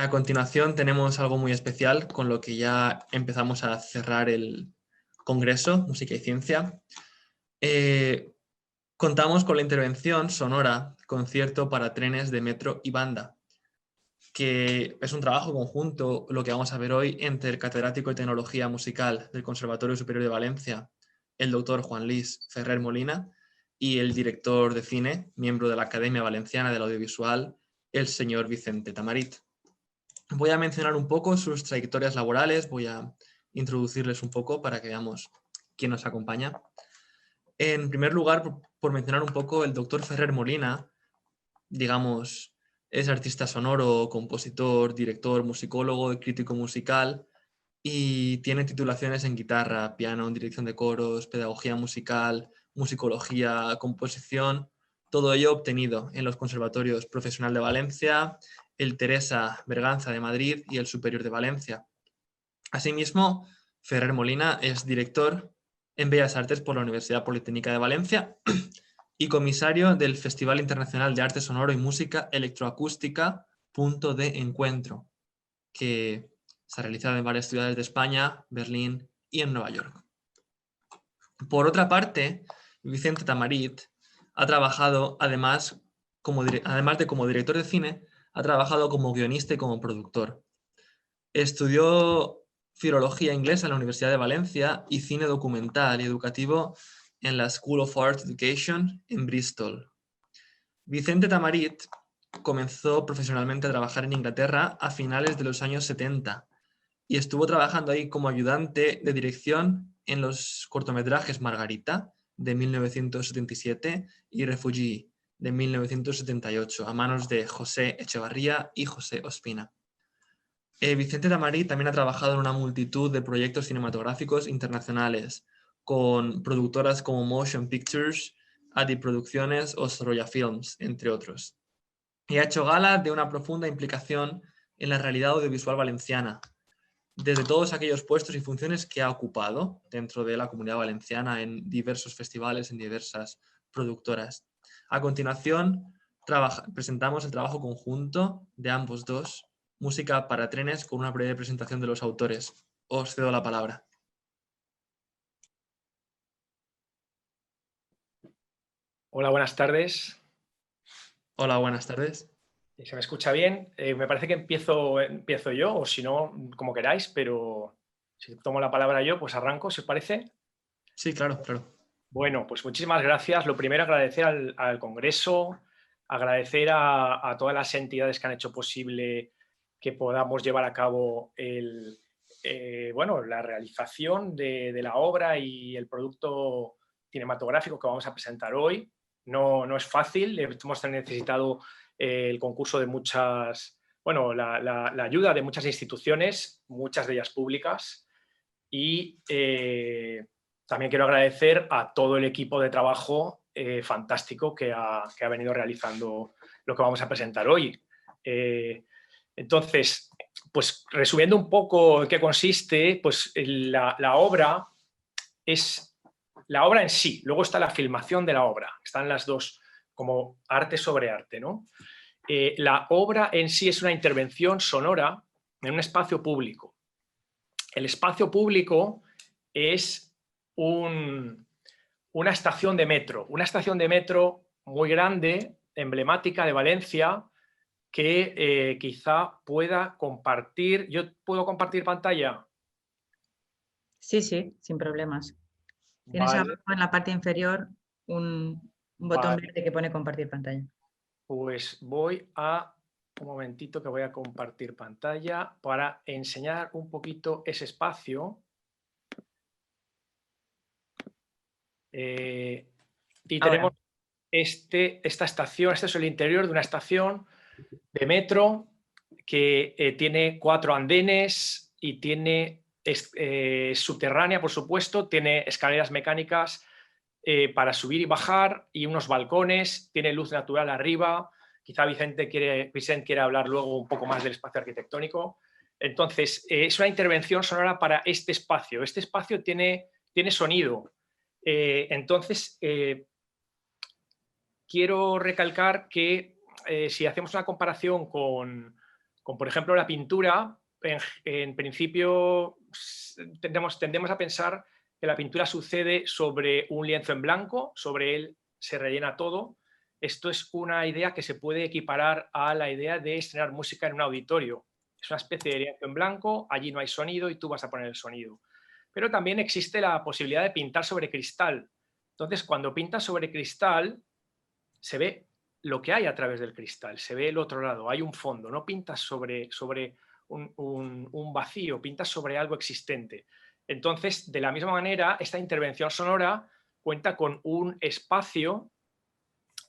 A continuación tenemos algo muy especial con lo que ya empezamos a cerrar el Congreso Música y Ciencia. Contamos con la intervención sonora Concierto para trenes de metro y banda, que es un trabajo conjunto, lo que vamos a ver hoy, entre el catedrático de Tecnología Musical del Conservatorio Superior de Valencia, el doctor Juan Luis Ferrer Molina, y el director de cine, miembro de la Academia Valenciana del Audiovisual, el señor Vicente Tamarit. Voy a mencionar un poco sus trayectorias laborales, voy a introducirles un poco para que veamos quién nos acompaña. En primer lugar, por mencionar un poco, el doctor Ferrer Molina, digamos, es artista sonoro, compositor, director, musicólogo y crítico musical, y tiene titulaciones en guitarra, piano, dirección de coros, pedagogía musical, musicología, composición, todo ello obtenido en los conservatorios Profesional de Valencia, el Teresa Berganza de Madrid y el Superior de Valencia. Asimismo, Ferrer Molina es director en Bellas Artes por la Universidad Politécnica de Valencia y comisario del Festival Internacional de Arte Sonoro y Música Electroacústica Punto de Encuentro, que se ha realizado en varias ciudades de España, Berlín y en Nueva York. Por otra parte, Vicente Tamarit ha trabajado, además de como director de cine, ha trabajado como guionista y como productor. Estudió filología inglesa en la Universidad de Valencia y cine documental y educativo en la School of Art Education en Bristol. Vicente Tamarit comenzó profesionalmente a trabajar en Inglaterra a finales de los años 70 y estuvo trabajando ahí como ayudante de dirección en los cortometrajes Margarita de 1977 y Refugee de 1978 a manos de José Echevarría y José Ospina. Vicente Tamarit también ha trabajado en una multitud de proyectos cinematográficos internacionales con productoras como Motion Pictures, Adi Producciones o Sorolla Films, entre otros. Y ha hecho gala de una profunda implicación en la realidad audiovisual valenciana, desde todos aquellos puestos y funciones que ha ocupado dentro de la Comunidad Valenciana en diversos festivales, en diversas productoras. A continuación, presentamos el trabajo conjunto de ambos dos, Música para trenes, con una breve presentación de los autores. Os cedo la palabra. Hola, buenas tardes. Hola, buenas tardes. ¿Se me escucha bien? Me parece que empiezo yo, o si no, como queráis, pero si tomo la palabra yo, pues arranco, ¿si os parece? Sí, claro, claro. Bueno, pues muchísimas gracias. Lo primero, agradecer al Congreso, agradecer a todas las entidades que han hecho posible que podamos llevar a cabo la realización de la obra y el producto cinematográfico que vamos a presentar hoy. No es fácil, hemos necesitado el concurso de la ayuda de muchas instituciones, muchas de ellas públicas, y también quiero agradecer a todo el equipo de trabajo fantástico que ha venido realizando lo que vamos a presentar hoy. Entonces, pues resumiendo un poco en qué consiste, pues la obra es la obra en sí, luego está la filmación de la obra, están las dos como arte sobre arte, ¿no? La obra en sí es una intervención sonora en un espacio público. El espacio público es una estación de metro muy grande, emblemática de Valencia, que quizá pueda compartir. ¿Yo puedo compartir pantalla? Sí, sí, sin problemas. Tienes Vale, abajo en la parte inferior un botón vale. verde que pone compartir pantalla. Pues un momentito que voy a compartir pantalla para enseñar un poquito ese espacio. Y tenemos esta estación, este es el interior de una estación de metro que tiene 4 andenes y tiene subterránea, por supuesto, tiene escaleras mecánicas para subir y bajar y unos balcones, tiene luz natural arriba. Quizá Vicente quiere hablar luego un poco más del espacio arquitectónico. Entonces, es una intervención sonora para este espacio. Este espacio tiene sonido. Entonces, quiero recalcar que si hacemos una comparación con Como por ejemplo la pintura, en principio tendemos a pensar que la pintura sucede sobre un lienzo en blanco, sobre él se rellena todo. Esto es una idea que se puede equiparar a la idea de estrenar música en un auditorio. Es una especie de lienzo en blanco, allí no hay sonido y tú vas a poner el sonido. Pero también existe la posibilidad de pintar sobre cristal. Entonces, cuando pintas sobre cristal, se ve lo que hay a través del cristal, se ve el otro lado, hay un fondo, no pintas sobre un vacío, pintas sobre algo existente. Entonces, de la misma manera, esta intervención sonora cuenta con un espacio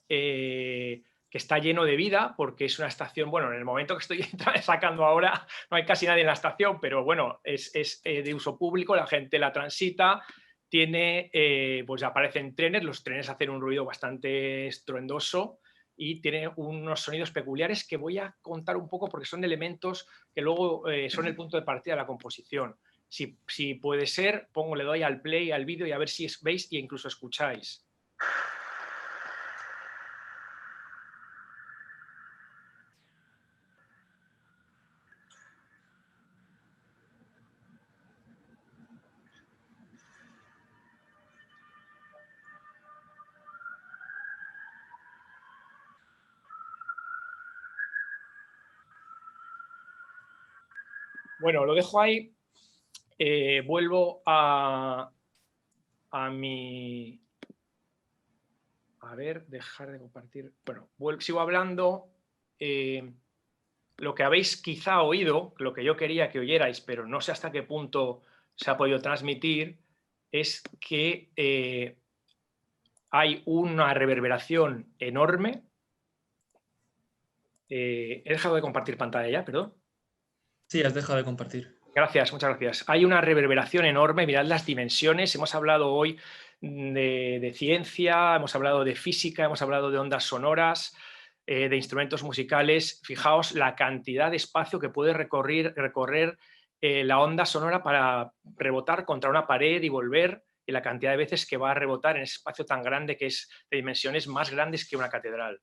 que está lleno de vida, porque es una estación, bueno, en el momento que estoy sacando ahora no hay casi nadie en la estación, pero bueno, es de uso público, la gente la transita, tiene, pues aparecen trenes, los trenes hacen un ruido bastante estruendoso y tiene unos sonidos peculiares que voy a contar un poco porque son elementos que luego son el punto de partida de la composición. Si puede ser, le doy al play, al vídeo y a ver si veis e incluso escucháis. Bueno, lo dejo ahí. Vuelvo a mi... A ver, dejar de compartir. Bueno, sigo hablando. Lo que habéis quizá oído, lo que yo quería que oyerais, pero no sé hasta qué punto se ha podido transmitir, es que hay una reverberación enorme. He dejado de compartir pantalla ya, perdón. Sí, has dejado de compartir. Gracias, muchas gracias. Hay una reverberación enorme, mirad las dimensiones. Hemos hablado hoy de ciencia, hemos hablado de física, hemos hablado de ondas sonoras, de instrumentos musicales. Fijaos la cantidad de espacio que puede recorrer la onda sonora para rebotar contra una pared y volver, y la cantidad de veces que va a rebotar en ese espacio tan grande que es de dimensiones más grandes que una catedral.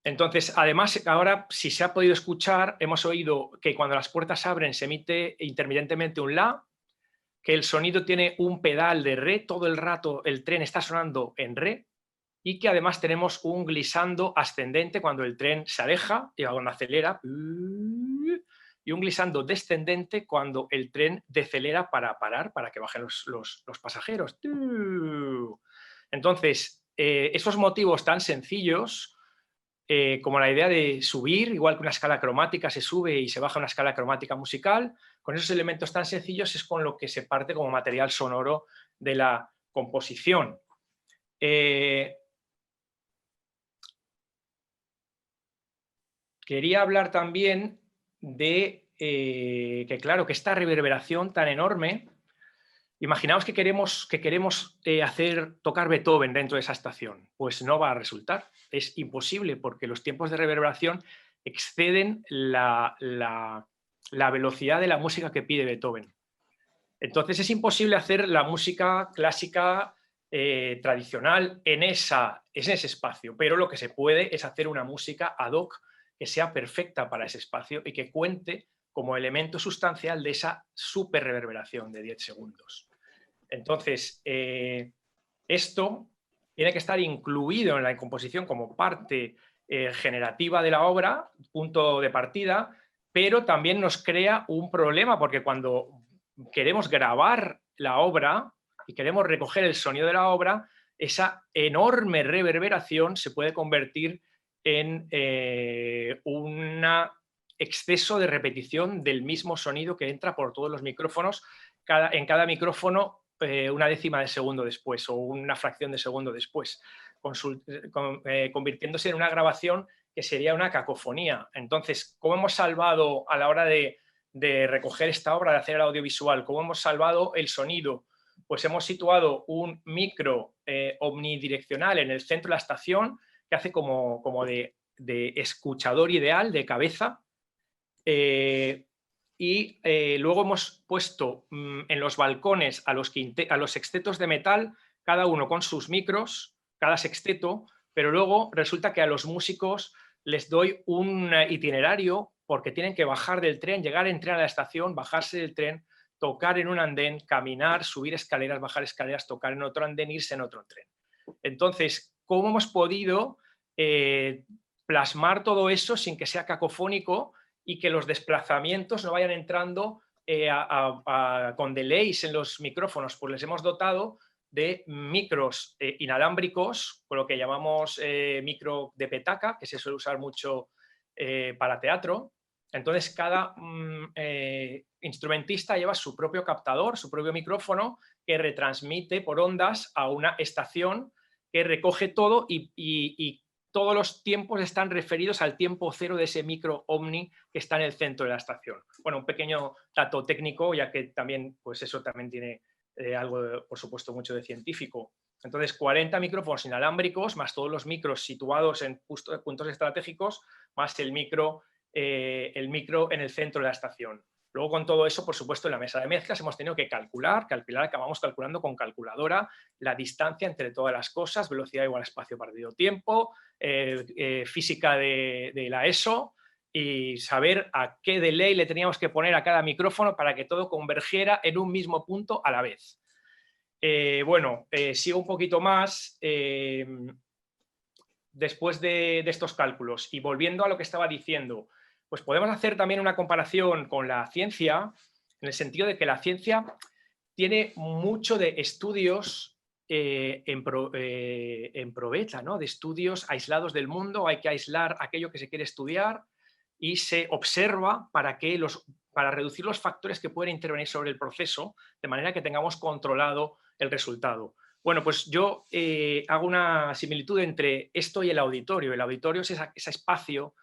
Entonces, además, ahora, si se ha podido escuchar, hemos oído que cuando las puertas abren se emite intermitentemente un la, que el sonido tiene un pedal de re, todo el rato el tren está sonando en re, y que además tenemos un glissando ascendente cuando el tren se aleja y cuando acelera, y un glissando descendente cuando el tren decelera para parar, para que bajen los pasajeros. Entonces, esos motivos tan sencillos, como la idea de subir, igual que una escala cromática se sube y se baja una escala cromática musical, con esos elementos tan sencillos es con lo que se parte como material sonoro de la composición. Quería hablar también de que, claro, que esta reverberación tan enorme, imaginaos que queremos tocar Beethoven dentro de esa estación. Pues no va a resultar. Es imposible porque los tiempos de reverberación exceden la velocidad de la música que pide Beethoven. Entonces es imposible hacer la música clásica tradicional en ese espacio, pero lo que se puede es hacer una música ad hoc que sea perfecta para ese espacio y que cuente como elemento sustancial de esa super reverberación de 10 segundos. Entonces, esto tiene que estar incluido en la composición como parte generativa de la obra, punto de partida, pero también nos crea un problema porque cuando queremos grabar la obra y queremos recoger el sonido de la obra, esa enorme reverberación se puede convertir en un exceso de repetición del mismo sonido que entra por todos los micrófonos, en cada micrófono una décima de segundo después o una fracción de segundo después, convirtiéndose en una grabación que sería una cacofonía. Entonces, ¿cómo hemos salvado a la hora de recoger esta obra, de hacer el audiovisual? ¿Cómo hemos salvado el sonido? Pues hemos situado un micro omnidireccional en el centro de la estación que hace como de escuchador ideal, de cabeza, y luego hemos puesto en los balcones a los sextetos de metal, cada uno con sus micros, cada sexteto, pero luego resulta que a los músicos les doy un itinerario porque tienen que bajar del tren, llegar en tren a la estación, bajarse del tren, tocar en un andén, caminar, subir escaleras, bajar escaleras, tocar en otro andén, irse en otro tren. Entonces, ¿cómo hemos podido plasmar todo eso sin que sea cacofónico y que los desplazamientos no vayan entrando con delays en los micrófonos? Pues les hemos dotado de micros inalámbricos, con lo que llamamos micro de petaca, que se suele usar mucho para teatro. Entonces, cada instrumentista lleva su propio captador, su propio micrófono, que retransmite por ondas a una estación que recoge todo y todos los tiempos están referidos al tiempo cero de ese micro Omni que está en el centro de la estación. Bueno, un pequeño dato técnico, ya que también, pues eso también tiene algo, por supuesto, mucho de científico. Entonces, 40 micrófonos inalámbricos, más todos los micros situados en puntos estratégicos, más el micro en el centro de la estación. Luego, con todo eso, por supuesto, en la mesa de mezclas hemos tenido que calcular, acabamos calculando con calculadora la distancia entre todas las cosas, velocidad igual a espacio partido tiempo, física de la ESO, y saber a qué delay le teníamos que poner a cada micrófono para que todo convergiera en un mismo punto a la vez. Sigo un poquito más. Después de estos cálculos y volviendo a lo que estaba diciendo, pues podemos hacer también una comparación con la ciencia, en el sentido de que la ciencia tiene mucho de estudios en probeta, ¿no? De estudios aislados del mundo. Hay que aislar aquello que se quiere estudiar y se observa para reducir los factores que pueden intervenir sobre el proceso, de manera que tengamos controlado el resultado. Bueno, pues yo hago una similitud entre esto y el auditorio. El auditorio es ese espacio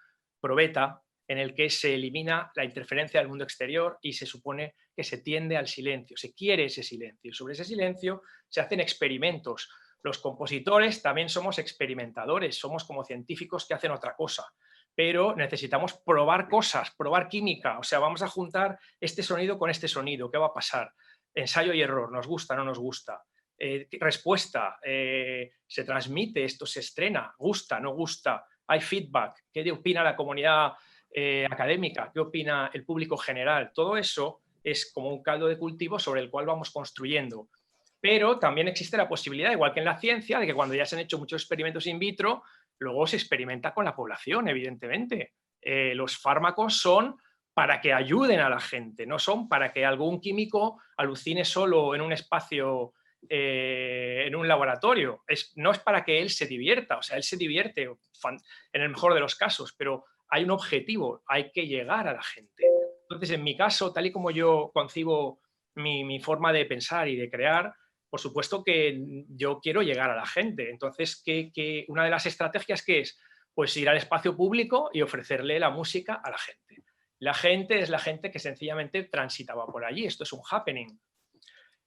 probeta en el que se elimina la interferencia del mundo exterior y se supone que se tiende al silencio, se quiere ese silencio. Sobre ese silencio se hacen experimentos. Los compositores también somos experimentadores, somos como científicos que hacen otra cosa, pero necesitamos probar cosas, probar química. O sea, vamos a juntar este sonido con este sonido, ¿qué va a pasar? Ensayo y error, ¿nos gusta o no nos gusta? Respuesta, se transmite, esto se estrena, gusta, no gusta, hay feedback, ¿qué opina la comunidad académica? ¿Qué opina el público general? Todo eso es como un caldo de cultivo sobre el cual vamos construyendo. Pero también existe la posibilidad, igual que en la ciencia, de que cuando ya se han hecho muchos experimentos in vitro, luego se experimenta con la población, evidentemente. Los fármacos son para que ayuden a la gente, no son para que algún químico alucine solo en un espacio, en un laboratorio. No es para que él se divierta, o sea, él se divierte en el mejor de los casos, pero hay un objetivo, hay que llegar a la gente. Entonces, en mi caso, tal y como yo concibo mi forma de pensar y de crear, por supuesto que yo quiero llegar a la gente. Entonces, una de las estrategias que es, pues ir al espacio público y ofrecerle la música a la gente. La gente es la gente que sencillamente transitaba por allí. Esto es un happening.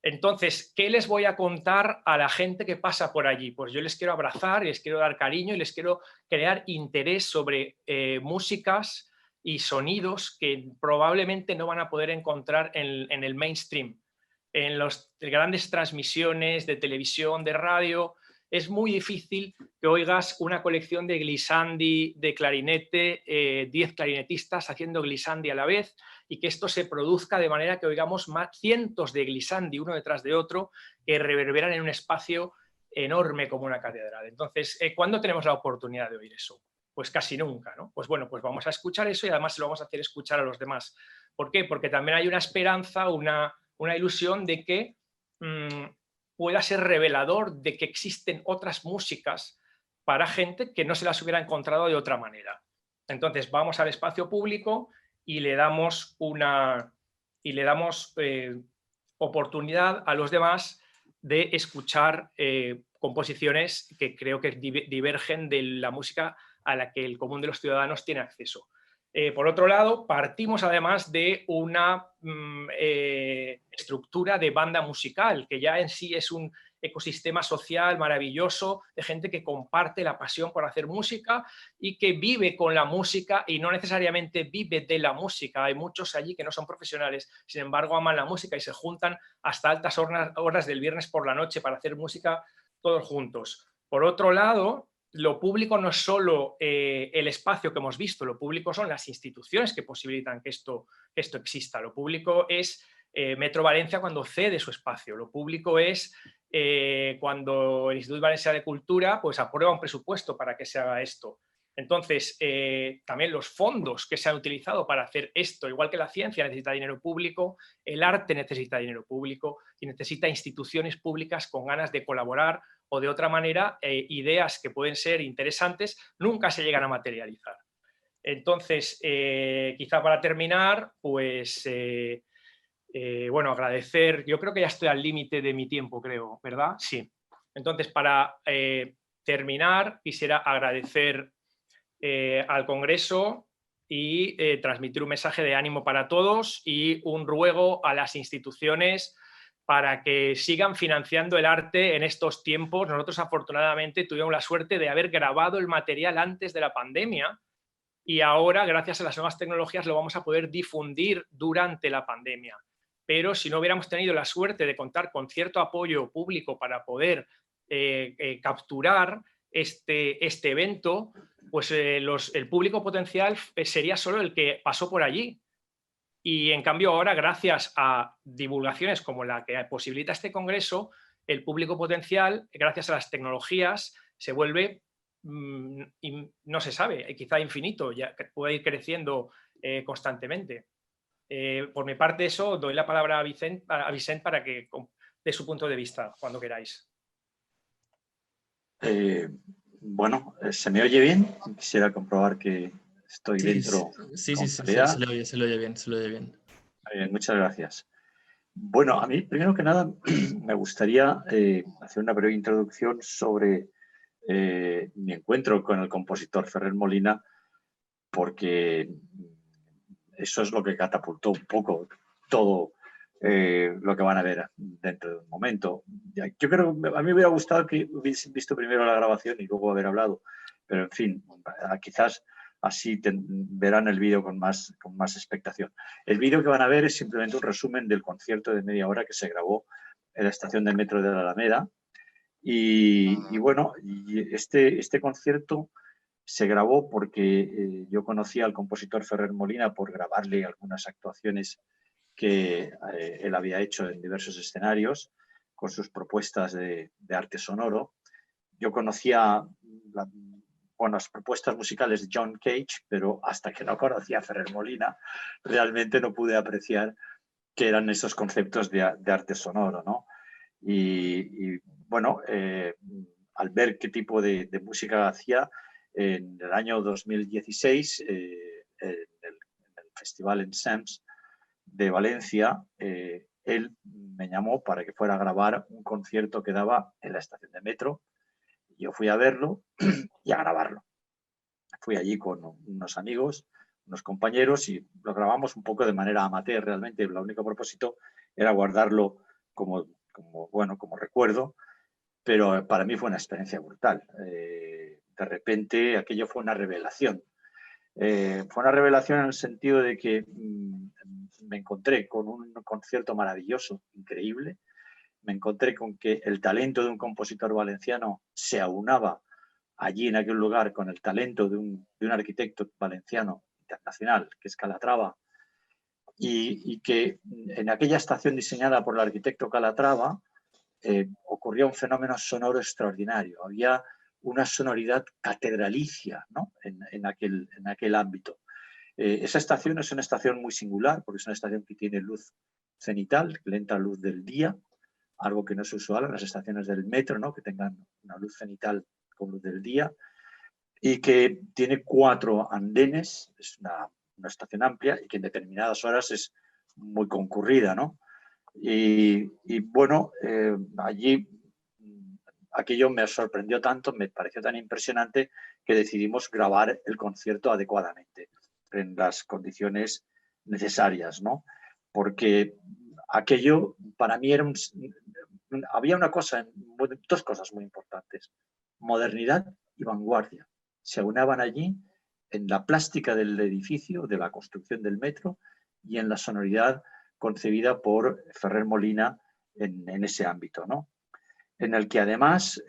Entonces, ¿qué les voy a contar a la gente que pasa por allí? Pues yo les quiero abrazar, les quiero dar cariño y les quiero crear interés sobre músicas y sonidos que probablemente no van a poder encontrar en el mainstream. En las grandes transmisiones de televisión, de radio, es muy difícil que oigas una colección de glissandi de clarinete, 10 clarinetistas haciendo glissandi a la vez, y que esto se produzca de manera que oigamos cientos de glissandi uno detrás de otro que reverberan en un espacio enorme como una catedral. Entonces, ¿cuándo tenemos la oportunidad de oír eso? Pues casi nunca, ¿no? Pues bueno, pues vamos a escuchar eso y además se lo vamos a hacer escuchar a los demás. ¿Por qué? Porque también hay una esperanza, una ilusión de que pueda ser revelador de que existen otras músicas para gente que no se las hubiera encontrado de otra manera. Entonces vamos al espacio público y le damos oportunidad a los demás de escuchar composiciones que creo que divergen de la música a la que el común de los ciudadanos tiene acceso. Por otro lado, partimos además de una estructura de banda musical, que ya en sí es un ecosistema social maravilloso de gente que comparte la pasión por hacer música y que vive con la música y no necesariamente vive de la música. Hay muchos allí que no son profesionales, sin embargo aman la música y se juntan hasta altas horas del viernes por la noche para hacer música todos juntos. Por otro lado, lo público no es solo el espacio que hemos visto, lo público son las instituciones que posibilitan que esto exista. Lo público es Metro Valencia cuando cede su espacio, lo público es cuando el Instituto Valencià de Cultura pues, aprueba un presupuesto para que se haga esto. Entonces, también los fondos que se han utilizado para hacer esto, igual que la ciencia necesita dinero público, el arte necesita dinero público y necesita instituciones públicas con ganas de colaborar o de otra manera, ideas que pueden ser interesantes nunca se llegan a materializar. Entonces, quizá para terminar, pues, bueno, agradecer, yo creo que ya estoy al límite de mi tiempo, creo, ¿verdad? Sí. Entonces, para terminar, quisiera agradecer al Congreso y transmitir un mensaje de ánimo para todos y un ruego a las instituciones para que sigan financiando el arte en estos tiempos. Nosotros afortunadamente tuvimos la suerte de haber grabado el material antes de la pandemia y ahora, gracias a las nuevas tecnologías, lo vamos a poder difundir durante la pandemia. Pero si no hubiéramos tenido la suerte de contar con cierto apoyo público para poder capturar este evento, pues el público potencial sería solo el que pasó por allí. Y en cambio ahora, gracias a divulgaciones como la que posibilita este congreso, el público potencial, gracias a las tecnologías, se vuelve, no se sabe, quizá infinito, ya puede ir creciendo constantemente. Por mi parte eso, doy la palabra a Vicent para que dé su punto de vista, cuando queráis. Bueno, ¿se me oye bien? Quisiera comprobar que estoy dentro. Sí, se le oye bien, se le oye bien. Muchas gracias. Bueno, a mí, primero que nada, me gustaría hacer una breve introducción sobre mi encuentro con el compositor Ferrer Molina, porque eso es lo que catapultó un poco todo lo que van a ver dentro de un momento. Yo creo que a mí me hubiera gustado que hubiesen visto primero la grabación y luego haber hablado, pero en fin, quizás así verán el vídeo con más expectación. El vídeo que van a ver es simplemente un resumen del concierto de media hora que se grabó en la estación de metro de la Alameda. Y bueno, este concierto se grabó porque yo conocía al compositor Ferrer Molina por grabarle algunas actuaciones que él había hecho en diversos escenarios con sus propuestas de arte sonoro. Yo conocía las propuestas musicales de John Cage, pero hasta que no conocía a Ferrer Molina, realmente no pude apreciar qué eran esos conceptos de arte sonoro, ¿no? Y bueno, al ver qué tipo de música hacía, en el año 2016, en el Festival en Sants de Valencia, él me llamó para que fuera a grabar un concierto que daba en la estación de metro. Yo fui a verlo y a grabarlo. Fui allí con unos amigos, unos compañeros, y lo grabamos un poco de manera amateur. Realmente el único propósito era guardarlo como recuerdo, pero para mí fue una experiencia brutal. De repente aquello fue una revelación. Fue una revelación en el sentido de que me encontré con un concierto maravilloso, increíble. Me encontré con que el talento de un compositor valenciano se aunaba allí en aquel lugar con el talento de un arquitecto valenciano internacional, que es Calatrava, y que en aquella estación diseñada por el arquitecto Calatrava ocurría un fenómeno sonoro extraordinario. Había una sonoridad catedralicia, ¿no? en aquel ámbito. Esa estación es una estación muy singular, porque es una estación que tiene luz cenital, que le entra luz del día, algo que no es usual en las estaciones del metro, ¿no? Que tengan una luz cenital con luz del día, y que tiene 4 andenes, es una estación amplia y que en determinadas horas es muy concurrida, ¿no? Y bueno, allí aquello me sorprendió tanto, me pareció tan impresionante que decidimos grabar el concierto adecuadamente, en las condiciones necesarias, ¿no? Porque aquello para mí era había dos cosas muy importantes: modernidad y vanguardia. Se aunaban allí en la plástica del edificio, de la construcción del metro, y en la sonoridad concebida por Ferrer Molina en ese ámbito, ¿no? en el que además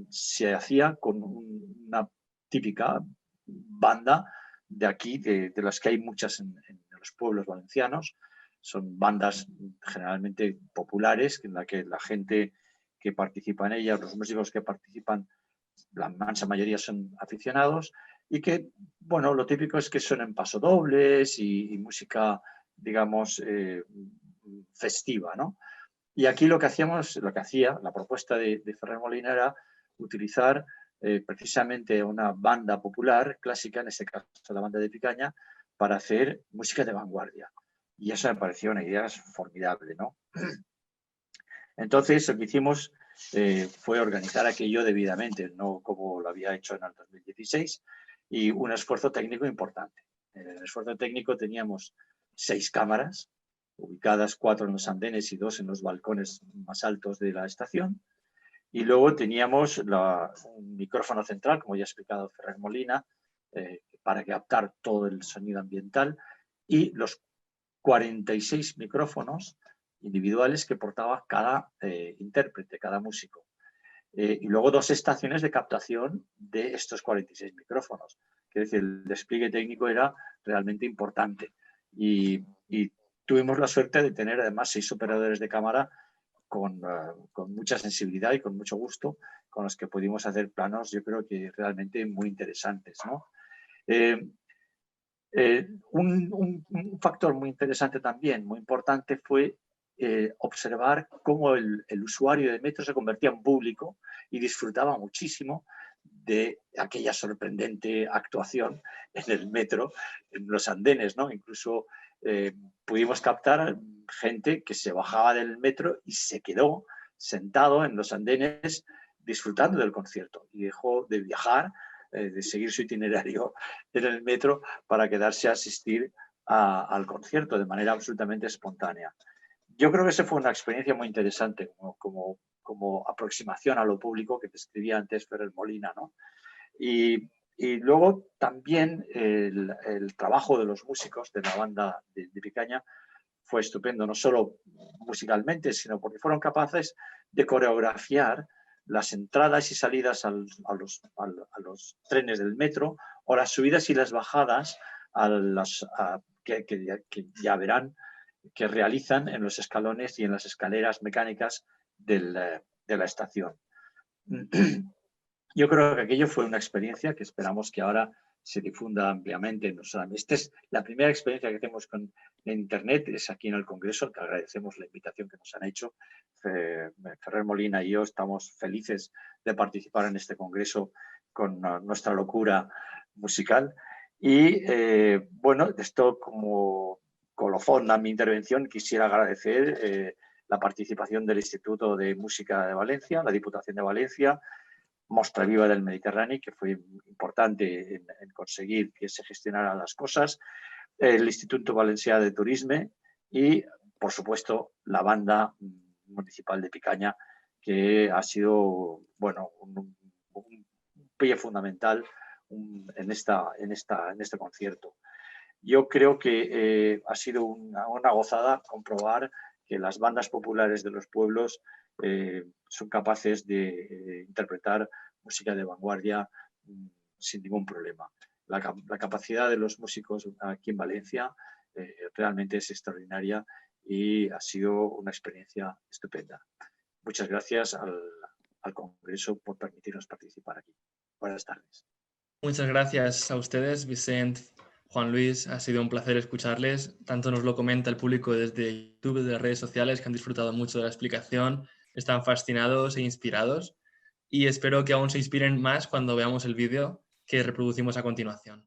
se hacía con una típica banda de aquí, de las que hay muchas en los pueblos valencianos. Son bandas generalmente populares, en la que la gente que participa en ellas, los músicos que participan, la mansa mayoría son aficionados, y que, bueno, lo típico es que suenen pasodobles y música, digamos, festiva, ¿no? Y aquí lo que hacíamos, lo que hacía la propuesta de Ferrer Molina era utilizar precisamente una banda popular clásica, en este caso la banda de Picaña, para hacer música de vanguardia. Y eso me pareció una idea formidable, ¿no? Entonces, lo que hicimos fue organizar aquello debidamente, no como lo había hecho en el 2016, y un esfuerzo técnico importante. En el esfuerzo técnico teníamos 6 cámaras, ubicadas 4 en los andenes y 2 en los balcones más altos de la estación. Y luego teníamos un micrófono central, como ya ha explicado Ferrer Molina, para captar todo el sonido ambiental, y los 46 micrófonos individuales que portaba cada intérprete, cada músico. Y luego 2 estaciones de captación de estos 46 micrófonos. Es decir, el despliegue técnico era realmente importante. Y tuvimos la suerte de tener además 6 operadores de cámara con mucha sensibilidad y con mucho gusto, con los que pudimos hacer planos, yo creo que realmente muy interesantes, ¿no? Un factor muy interesante también, muy importante, fue observar cómo el usuario de metro se convertía en público y disfrutaba muchísimo de aquella sorprendente actuación en el metro, en los andenes, ¿no? Incluso pudimos captar gente que se bajaba del metro y se quedó sentado en los andenes disfrutando del concierto y dejó de viajar, de seguir su itinerario en el metro para quedarse a asistir al concierto de manera absolutamente espontánea. Yo creo que esa fue una experiencia muy interesante como aproximación a lo público que describía antes Ferrer Molina, ¿no? Y luego también el trabajo de los músicos de la banda de Picaña fue estupendo, no solo musicalmente, sino porque fueron capaces de coreografiar las entradas y salidas a los trenes del metro, o las subidas y las bajadas que ya verán que realizan en los escalones y en las escaleras mecánicas de la estación. Yo creo que aquello fue una experiencia que esperamos que ahora se difunda ampliamente. Esta es la primera experiencia que hacemos con Internet, es aquí en el Congreso, que agradecemos la invitación que nos han hecho. Ferrer Molina y yo estamos felices de participar en este Congreso con nuestra locura musical. Y bueno, esto como colofón a mi intervención, quisiera agradecer la participación del Instituto de Música de Valencia, la Diputación de Valencia, Mostra Viva del Mediterráneo, que fue importante en conseguir que se gestionaran las cosas, el Instituto Valencià de Turisme y, por supuesto, la banda municipal de Picaña, que ha sido, bueno, un pie fundamental en este concierto. Yo creo que ha sido una gozada comprobar que las bandas populares de los pueblos son capaces de interpretar música de vanguardia sin ningún problema. La capacidad de los músicos aquí en Valencia realmente es extraordinaria y ha sido una experiencia estupenda. Muchas gracias al Congreso por permitirnos participar aquí. Buenas tardes. Muchas gracias a ustedes, Vicent, Juan Luis. Ha sido un placer escucharles. Tanto nos lo comenta el público desde YouTube, de las redes sociales, que han disfrutado mucho de la explicación, están fascinados e inspirados. Y espero que aún se inspiren más cuando veamos el vídeo que reproducimos a continuación.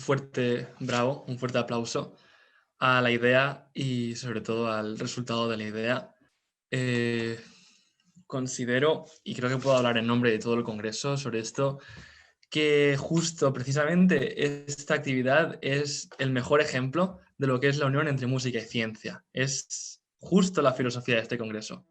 fuerte bravo, un fuerte aplauso a la idea y sobre todo al resultado de la idea. Considero, y creo que puedo hablar en nombre de todo el Congreso sobre esto, que justo precisamente esta actividad es el mejor ejemplo de lo que es la unión entre música y ciencia. Es justo la filosofía de este Congreso.